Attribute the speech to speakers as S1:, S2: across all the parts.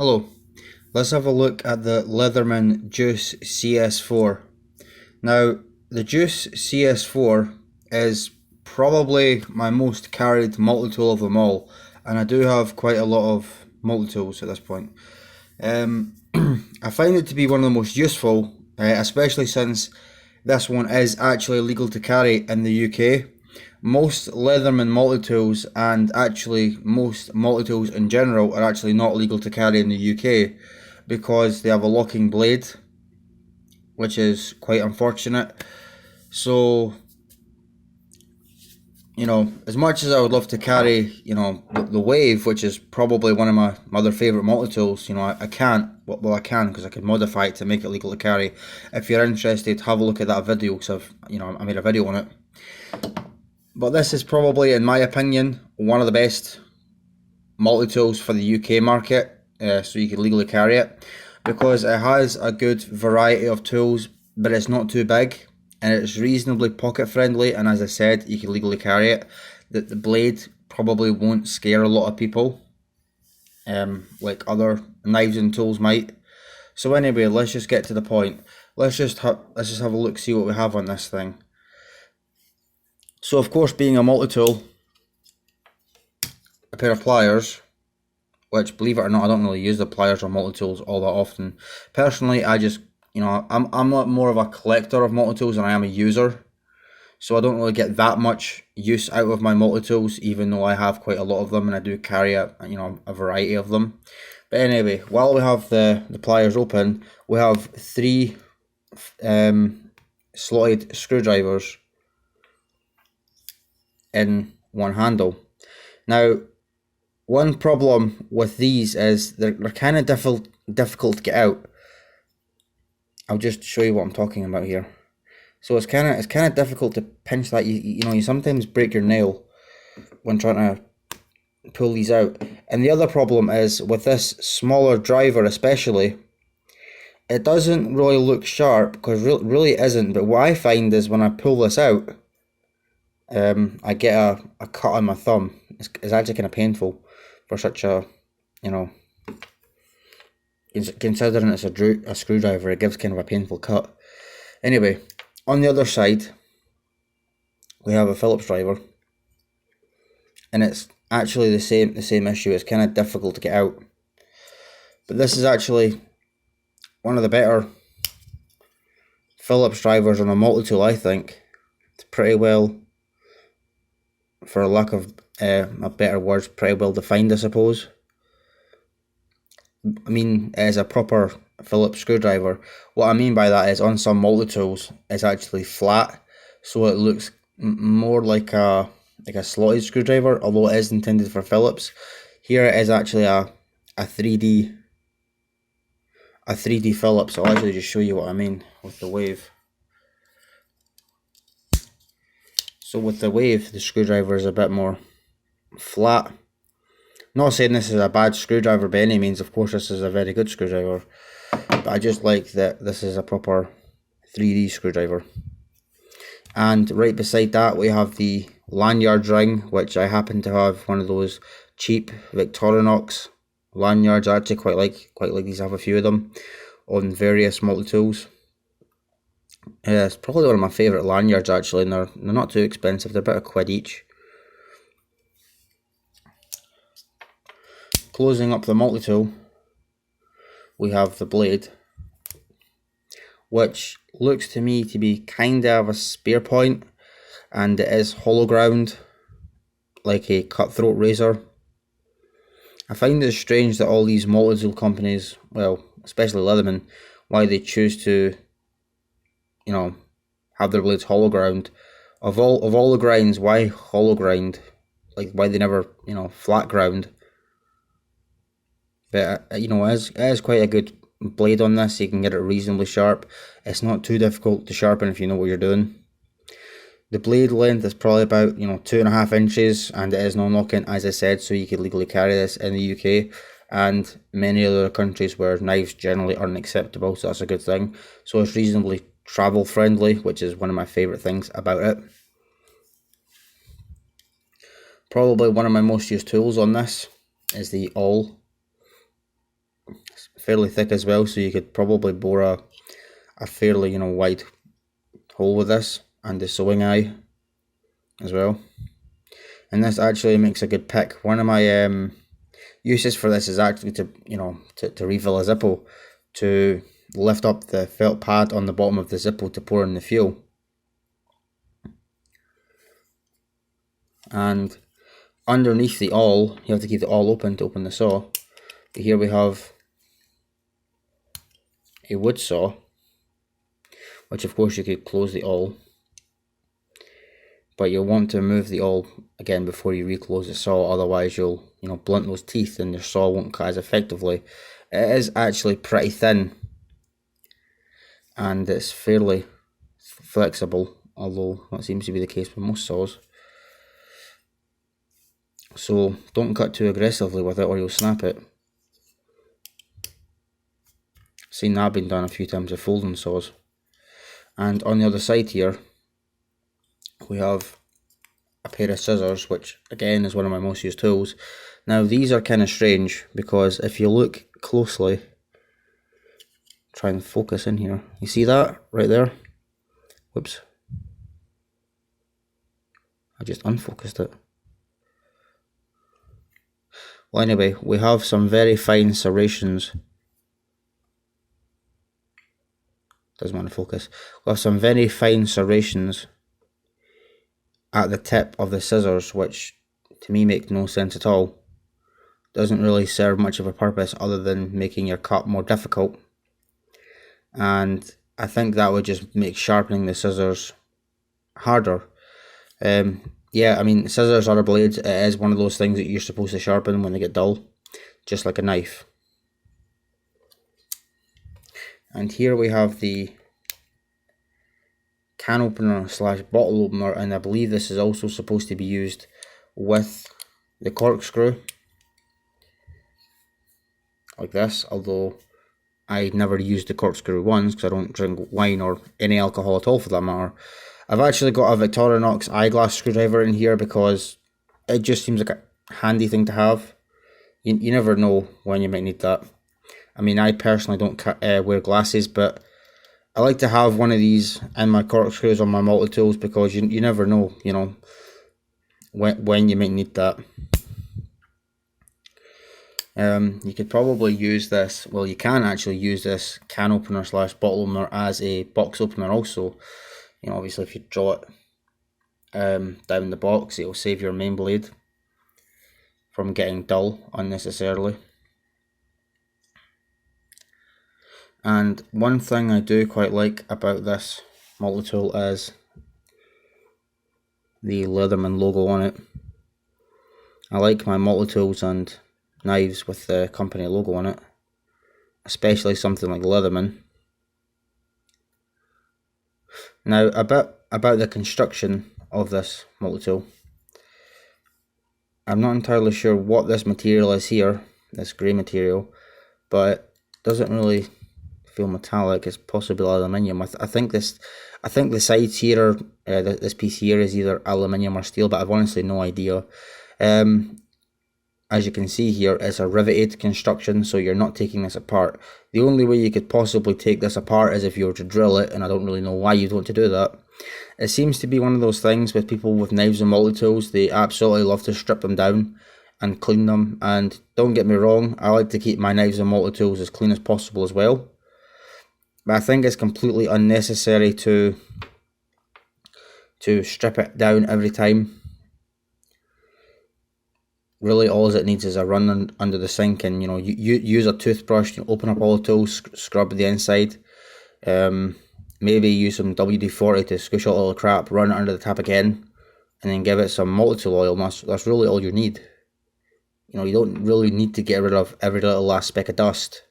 S1: Hello, let's have a look at the Leatherman Juice CS4. Now, the Juice CS4 is probably my most carried multi-tool of them all, and I do have quite a lot of multi-tools at this point. I find it to be one of the most useful, especially since this one is actually legal to carry in the UK. Most Leatherman multi-tools, and actually most multi-tools in general, are actually not legal to carry in the UK because they have a locking blade, which is quite unfortunate. So, as much as I would love to carry, the Wave, which is probably one of my other favourite multi-tools, I can't. Well, I can because I can modify it to make it legal to carry. If you're interested, have a look at that video because I made a video on it. But this is probably, in my opinion, one of the best multi-tools for the UK market, so you can legally carry it, because it has a good variety of tools, but it's not too big, and it's reasonably pocket friendly, and as I said, you can legally carry it. The blade probably won't scare a lot of people, like other knives and tools might. So anyway, let's just get to the point. Let's just have a look, see what we have on this thing. So of course, being a multi-tool, a pair of pliers, which, believe it or not, I don't really use the pliers or multi-tools all that often. Personally, I just, I'm not more of a collector of multi-tools than I am a user. So I don't really get that much use out of my multi-tools, even though I have quite a lot of them and I do carry a variety of them. But anyway, while we have the pliers open, we have three slotted screwdrivers in one handle. Now, one problem with these is they're kind of difficult to get out. I'll just show you what I'm talking about here. So it's kind of difficult to pinch that. You sometimes break your nail when trying to pull these out. And the other problem is with this smaller driver, especially, it doesn't really look sharp because really it isn't. But what I find is when I pull this out, I get a cut on my thumb. It's actually kind of painful for such a, considering it's a screwdriver, it gives kind of a painful cut. Anyway, on the other side, we have a Phillips driver, and it's actually the same issue. It's kind of difficult to get out, but this is actually one of the better Phillips drivers on a multi-tool. I think it's pretty well, for lack of a better words, pretty well defined, I suppose. I mean, it is a proper Phillips screwdriver. What I mean by that is, on some multi-tools, it's actually flat, so it looks more like a slotted screwdriver, although it is intended for Phillips. Here it is actually a 3D Phillips. I'll actually just show you what I mean with the Wave. So with the Wave, the screwdriver is a bit more flat. Not saying this is a bad screwdriver by any means, of course this is a very good screwdriver, but I just like that this is a proper 3D screwdriver. And right beside that we have the lanyard ring, which I happen to have one of those cheap Victorinox lanyards. I actually quite like these. I have a few of them on various multi-tools. It's probably one of my favourite lanyards actually, and they're not too expensive, they're about £1 each. Closing up the multi-tool, we have the blade, which looks to me to be kind of a spear point, and it is hollow ground like a cutthroat razor. I find it strange that all these multi-tool companies, well, especially Leatherman, why they choose to, have their blades hollow ground. Of all the grinds, why hollow grind? Like, why they never, flat ground? But it is quite a good blade on this. You can get it reasonably sharp. It's not too difficult to sharpen if you know what you're doing. The blade length is probably about 2.5 inches, and it is no knocking, as I said, so you could legally carry this in the UK and many other countries where knives generally aren't acceptable, so that's a good thing. So it's reasonably travel friendly, which is one of my favourite things about it. Probably one of my most used tools on this is the awl. fairly thick as well, so you could probably bore a fairly, wide hole with this, and the sewing eye as well. And this actually makes a good pick. One of my uses for this is actually to refill a Zippo, to lift up the felt pad on the bottom of the Zippo to pour in the fuel. And underneath the awl, you have to keep the awl open to open the saw. But here we have a wood saw, which of course you could close the awl, but you'll want to remove the awl again before you reclose the saw, otherwise you'll blunt those teeth and your saw won't cut as effectively. It is actually pretty thin and it's fairly flexible, although that seems to be the case with most saws. So don't cut too aggressively with it or you'll snap it. Seen that been done a few times with folding saws. And on the other side here, we have a pair of scissors, which again is one of my most used tools. Now these are kind of strange because if you look closely, try and focus in here, you see that right there? Whoops, I just unfocused it. Well, anyway, we have some very fine serrations. Doesn't want to focus. We have some very fine serrations at the tip of the scissors, which to me make no sense at all. Doesn't really serve much of a purpose other than making your cut more difficult. And I think that would just make sharpening the scissors harder. Yeah, I mean, scissors are blades. It is one of those things that you're supposed to sharpen when they get dull, just like a knife. And here we have the can opener slash bottle opener, and I believe this is also supposed to be used with the corkscrew, like this, although I never used the corkscrew ones because I don't drink wine or any alcohol at all for that matter. I've actually got a Victorinox eyeglass screwdriver in here because it just seems like a handy thing to have. You never know when you might need that. I mean, I personally don't wear glasses, but I like to have one of these in my corkscrews on my multi-tools because you never know, when you might need that. You could probably use this, well, you can actually use this can opener slash bottle opener as a box opener also. Obviously if you draw it down the box, it will save your main blade from getting dull unnecessarily. And one thing I do quite like about this multi-tool is the Leatherman logo on it. I like my multi-tools and knives with the company logo on it, especially something like Leatherman. Now a bit about the construction of this multi-tool. I'm not entirely sure what this material is here, this grey material, but it doesn't really feel metallic. It's possibly aluminium. I think the sides here, this piece here is either aluminium or steel, but I've honestly no idea. As you can see here, it's a riveted construction, so you're not taking this apart. The only way you could possibly take this apart is if you were to drill it, and I don't really know why you'd want to do that. It seems to be one of those things with people with knives and multi-tools. They absolutely love to strip them down and clean them, and don't get me wrong, I like to keep my knives and multi-tools as clean as possible as well. But I think it's completely unnecessary to strip it down every time. Really, all it needs is a run under the sink, and you use a toothbrush, open up all the tools, scrub the inside. Maybe use some WD-40 to squish out all the crap, run it under the tap again, and then give it some multi-tool oil. That's really all you need. You don't really need to get rid of every little last speck of dust.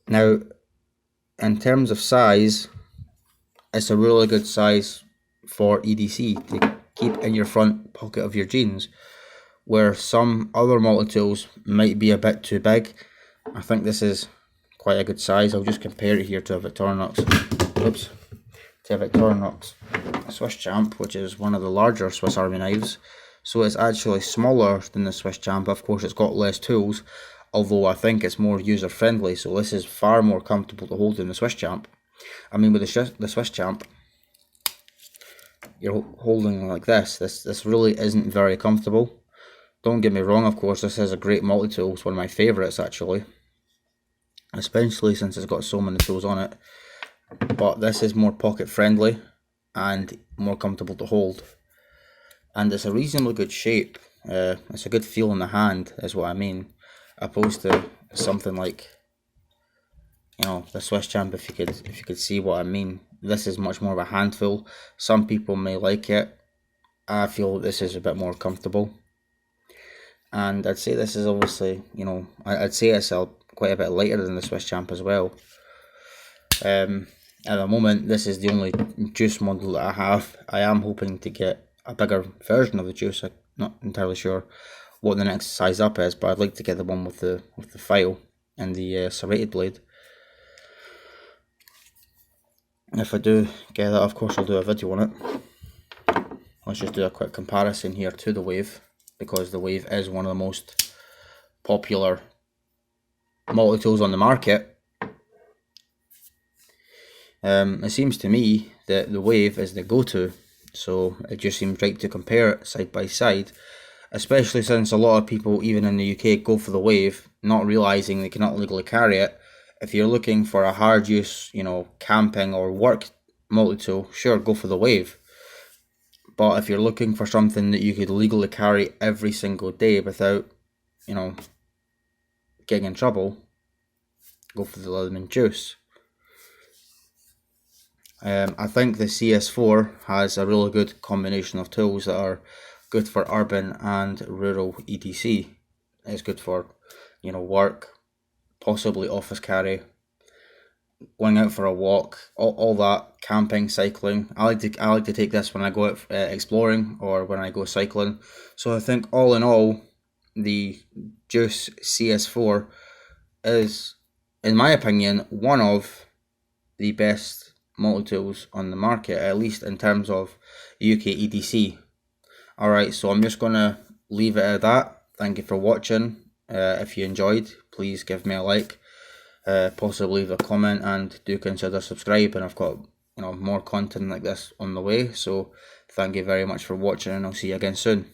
S1: Now, in terms of size, it's a really good size for EDC to keep in your front pocket of your jeans, where some other multi-tools might be a bit too big. I think this is quite a good size. I'll just compare it here to a Victorinox, Swiss Champ, which is one of the larger Swiss Army knives. So it's actually smaller than the Swiss Champ. Of course, it's got less tools. although I think it's more user friendly. So this is far more comfortable to hold than the Swiss Champ. I mean, with the Swiss Champ, you're holding like this. This really isn't very comfortable. Don't get me wrong, of course, this is a great multi-tool. It's one of my favourites, actually, especially since it's got so many tools on it. But this is more pocket friendly and more comfortable to hold, and it's a reasonably good shape. It's a good feel in the hand, is what I mean, opposed to something like, you know, the Swiss Champ. If you could see what I mean, this is much more of a handful. Some people may like it. I feel this is a bit more comfortable. And I'd say this is obviously, you know, I'd say it's quite a bit lighter than the Swiss Champ as well. At the moment, this is the only juice model that I have. I am hoping to get a bigger version of the juice. I'm not entirely sure what the next size up is, but I'd like to get the one with the file and the serrated blade. If I do get that, of course I'll do a video on it. Let's just do a quick comparison here to the Wave, because the Wave is one of the most popular multi-tools on the market. It seems to me that the Wave is the go-to, so it just seems right to compare it side by side, especially since a lot of people, even in the UK, go for the Wave, not realising they cannot legally carry it. If you're looking for a hard use, you know, camping or work multi-tool, sure, go for the Wave. But if you're looking for something that you could legally carry every single day without, you know, getting in trouble, go for the Leatherman Juice. I think the CS4 has a really good combination of tools that are good for urban and rural EDC. It's good for, you know, work, possibly office carry, going out for a walk, all that, camping, cycling. I like to take this when I go out exploring or when I go cycling. So I think all in all, the Juice CS4 is, in my opinion, one of the best multi-tools on the market, at least in terms of UK EDC. Alright, so I'm just going to leave it at that. Thank you for watching. If you enjoyed, please give me a like. Possibly leave a comment, and do consider subscribing. I've got, you know, more content like this on the way. So thank you very much for watching, and I'll see you again soon.